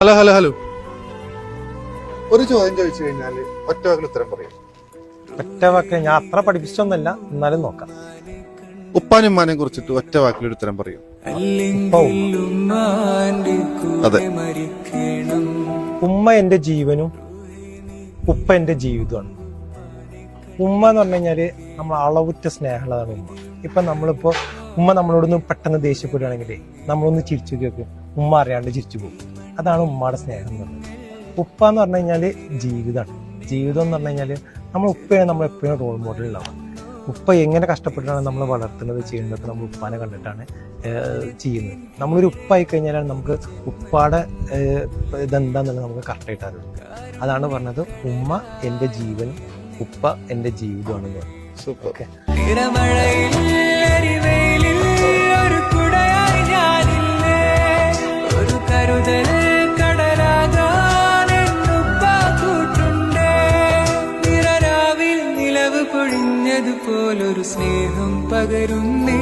Hello hello hello ഒരു ചോദ്യം ചോദിച്ചു കഴിഞ്ഞാല് ഒറ്റ വാക്കിൽ ഉത്തരം പറയും. ഒറ്റ വാക്ക് ഞാൻ അത്ര പഠിപ്പിച്ചൊന്നല്ല, എന്നാലും നോക്കാം. ഉപ്പാനും ഉമ്മാനെ കുറിച്ചിട്ട് ഒറ്റ വാക്കിൽ ഒരു ഉത്തരം പറയും. ഉപ്പ ഉമ്മ. അതെ. ഉമ്മ എന്റെ ജീവനും ഉപ്പ എന്റെ ജീവിതമാണ്. ഉമ്മ എന്ന് പറഞ്ഞു കഴിഞ്ഞാല് നമ്മൾ അളവുറ്റ സ്നേഹമുള്ളതാണ് ഉമ്മ. ഇപ്പൊ നമ്മളിപ്പോ ഉമ്മ നമ്മളോടൊന്ന് പെട്ടെന്ന് ദേഷ്യപ്പെടുകയാണെങ്കിൽ നമ്മളൊന്ന് ചിരിച്ചു കേൾക്കും, ഉമ്മ അറിയാണ്ട് ചിരിച്ചു പോകും. അതാണ് ഉമ്മയുടെ സ്നേഹം എന്ന് പറയുന്നത്. ഉപ്പ എന്ന് പറഞ്ഞു കഴിഞ്ഞാല് ജീവിതമാണ്. ജീവിതം എന്ന് പറഞ്ഞു കഴിഞ്ഞാല് നമ്മൾ ഉപ്പയാണ് നമ്മൾ എപ്പോഴും റോൾ മോഡൽ ഉണ്ടാവുക. ഉപ്പ എങ്ങനെ കഷ്ടപ്പെട്ടാണ് നമ്മൾ വളർത്തുന്നത് ചെയ്യുന്നത് നമ്മൾ ഉപ്പാനെ കണ്ടിട്ടാണ് ചെയ്യുന്നത്. നമ്മളൊരു ഉപ്പായി കഴിഞ്ഞാലാണ് നമുക്ക് ഉപ്പാടെ ഇതെന്താന്നുള്ളത് നമുക്ക് കറക്റ്റായിട്ട് അറിയും. അതാണ് പറഞ്ഞത് ഉമ്മ എൻ്റെ ജീവനും ഉപ്പ എൻ്റെ ജീവിതമാണെന്ന് പറഞ്ഞു. സൂപ്പർ. പൊഴിഞ്ഞതുപോലൊരു സ്നേഹം പകരുന്നേ.